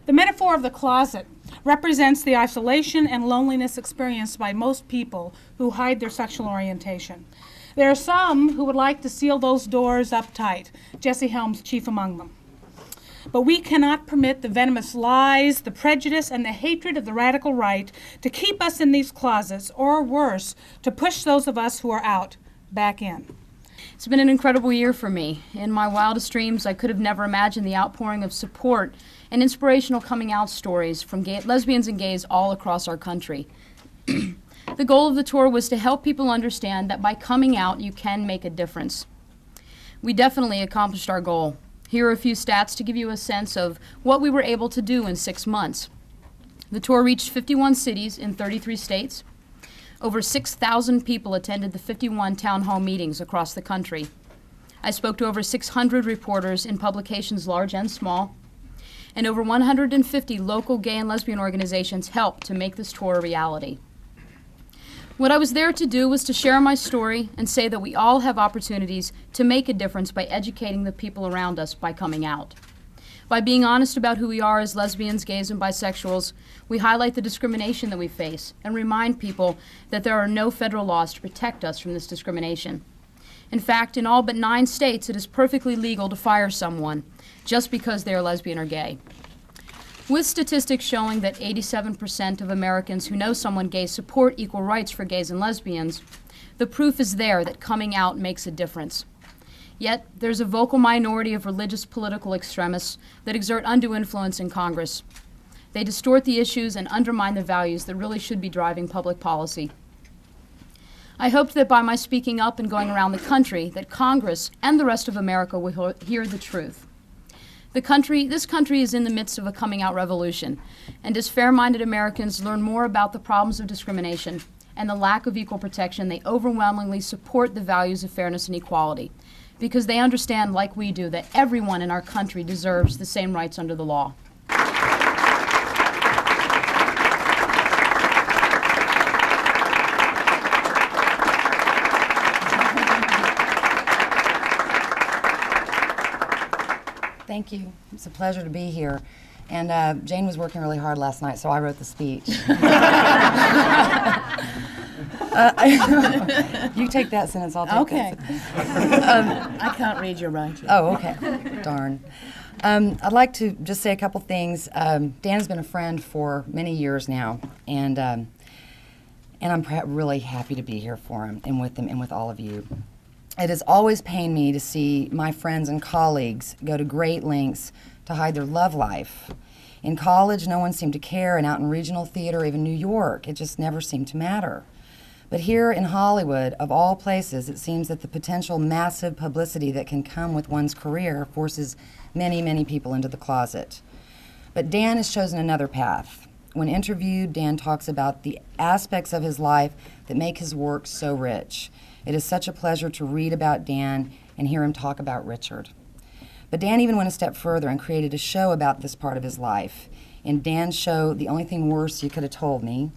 The metaphor of the closet represents the isolation and loneliness experienced by most people who hide their sexual orientation. There are some who would like to seal those doors up tight, Jesse Helms chief among them. But we cannot permit the venomous lies, the prejudice, and the hatred of the radical right to keep us in these closets, or worse, to push those of us who are out back in. It's been an incredible year for me. In my wildest dreams, I could have never imagined the outpouring of support and inspirational coming out stories from lesbians and gays all across our country. The goal of the tour was to help people understand that by coming out, you can make a difference. We definitely accomplished our goal. Here are a few stats to give you a sense of what we were able to do in 6 months. The tour reached 51 cities in 33 states. Over 6,000 people attended the 51 town hall meetings across the country. I spoke to over 600 reporters in publications large and small, and over 150 local gay and lesbian organizations helped to make this tour a reality. What I was there to do was to share my story and say that we all have opportunities to make a difference by educating the people around us by coming out. By being honest about who we are as lesbians, gays, and bisexuals, we highlight the discrimination that we face and remind people that there are no federal laws to protect us from this discrimination. In fact, in all but 9 states, it is perfectly legal to fire someone just because they are lesbian or gay. With statistics showing that 87% of Americans who know someone gay support equal rights for gays and lesbians, the proof is there that coming out makes a difference. Yet, there's a vocal minority of religious political extremists that exert undue influence in Congress. They distort the issues and undermine the values that really should be driving public policy. I hoped that by my speaking up and going around the country, that Congress and the rest of America will hear the truth. This country is in the midst of a coming out revolution, and as fair-minded Americans learn more about the problems of discrimination and the lack of equal protection, they overwhelmingly support the values of fairness and equality, because they understand, like we do, that everyone in our country deserves the same rights under the law. Thank you. It's a pleasure to be here. And Jane was working really hard last night, so I wrote the speech. You take that sentence, I'll take that sentence. I can't read your writing. Oh, okay. Darn. I'd like to just say a couple things. Dan's been a friend for many years now, and I'm really happy to be here for him and with all of you. It has always pained me to see my friends and colleagues go to great lengths to hide their love life. In college, no one seemed to care, and out in regional theater, or even New York, it just never seemed to matter. But here in Hollywood, of all places, it seems that the potential massive publicity that can come with one's career forces many, many people into the closet. But Dan has chosen another path. When interviewed, Dan talks about the aspects of his life that make his work so rich. It is such a pleasure to read about Dan and hear him talk about Richard. But Dan even went a step further and created a show about this part of his life. In Dan's show, The Only Thing Worse You Could Have Told Me,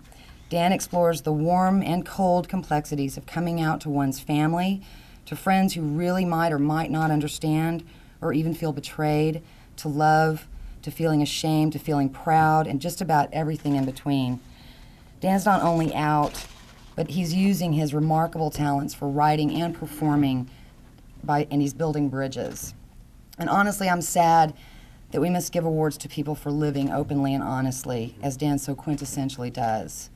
Dan explores the warm and cold complexities of coming out to one's family, to friends who really might or might not understand or even feel betrayed, to love, to feeling ashamed, to feeling proud, and just about everything in between. Dan's not only out, but he's using his remarkable talents for writing and performing, and he's building bridges. And honestly, I'm sad that we must give awards to people for living openly and honestly, as Dan so quintessentially does.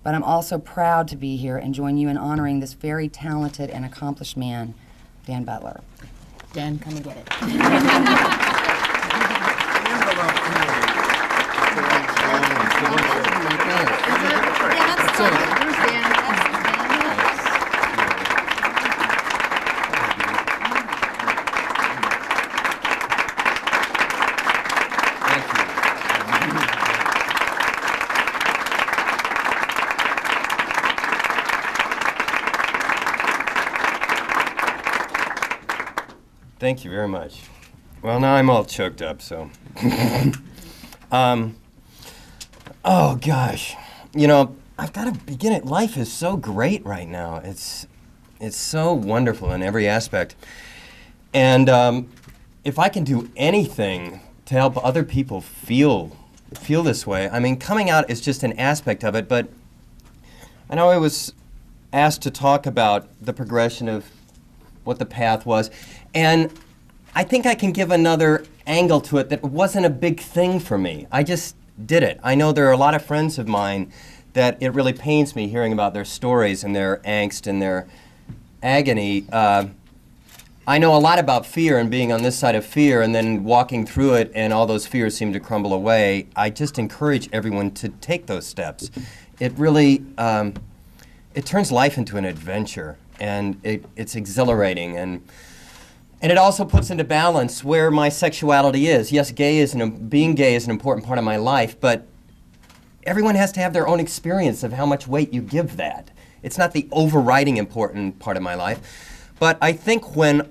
But I'm also proud to be here and join you in honoring this very talented and accomplished man, Dan Butler. Dan, come and get it. Thank you very much. Well, now I'm all choked up, so. Oh, gosh. You know, I've got to begin it. Life is so great right now. It's so wonderful in every aspect. And if I can do anything to help other people feel feel this way. I mean, coming out is just an aspect of it, but I know I was asked to talk about the progression of what the path was, and I think I can give another angle to it that wasn't a big thing for me. I just did it. I know there are a lot of friends of mine that it really pains me hearing about their stories and their angst and their agony. I know a lot about fear and being on this side of fear and then walking through it and all those fears seem to crumble away. I just encourage everyone to take those steps. It really, it turns life into an adventure, and it's exhilarating, and it also puts into balance where my sexuality is. Yes, being gay is an important part of my life, but everyone has to have their own experience of how much weight you give that. It's not the overriding important part of my life. But I think when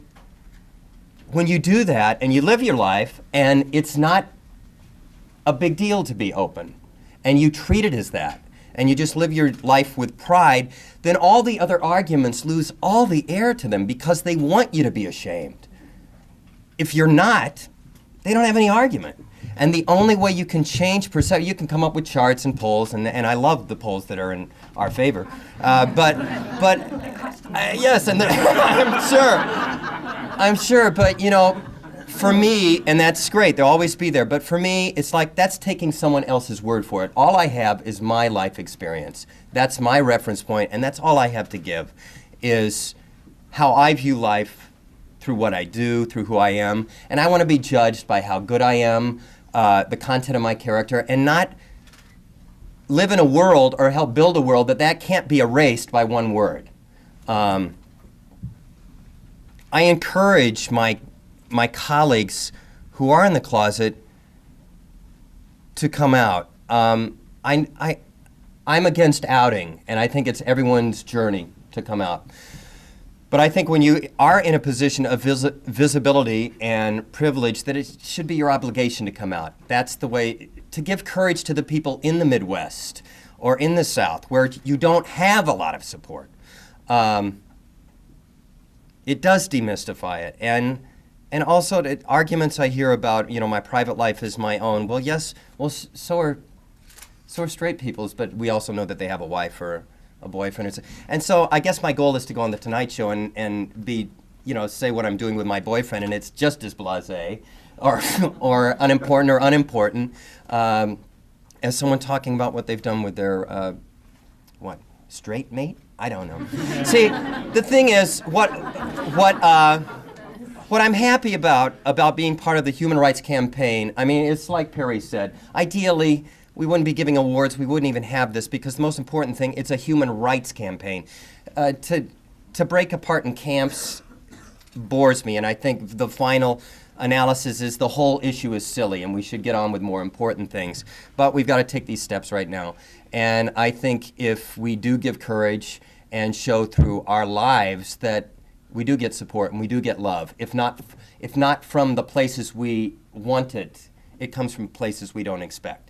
you do that and you live your life and it's not a big deal to be open and you treat it as that and you just live your life with pride, then all the other arguments lose all the air to them because they want you to be ashamed. If you're not, they don't have any argument. And the only way you can change perception, you can come up with charts and polls, and I love the polls that are in our favor. Yes, and I'm sure, but you know, for me, and that's great, they'll always be there, but for me, it's like that's taking someone else's word for it. All I have is my life experience. That's my reference point, and that's all I have to give, is how I view life through what I do, through who I am, and I want to be judged by how good I am, the content of my character, and not live in a world or help build a world that can't be erased by one word. I encourage my colleagues who are in the closet to come out. I'm against outing, and I think it's everyone's journey to come out. But I think when you are in a position of visibility and privilege, that it should be your obligation to come out. That's the way to give courage to the people in the Midwest or in the South where you don't have a lot of support. It does demystify it. And also the arguments I hear about, you know, my private life is my own. Well, yes, well, so are straight people's, but we also know that they have a wife or a boyfriend. And so I guess my goal is to go on The Tonight Show and be, you know, say what I'm doing with my boyfriend, and it's just as blasé or unimportant as someone talking about what they've done with their, straight mate? I don't know. See, the thing is, what I'm happy about being part of the Human Rights Campaign, I mean, it's like Peri said, ideally, we wouldn't be giving awards, we wouldn't even have this, because the most important thing, it's a human rights campaign. To break apart in camps bores me, and I think the final analysis is the whole issue is silly, and we should get on with more important things. But we've got to take these steps right now. And I think if we do give courage and show through our lives that we do get support and we do get love, if not from the places we want it, it comes from places we don't expect.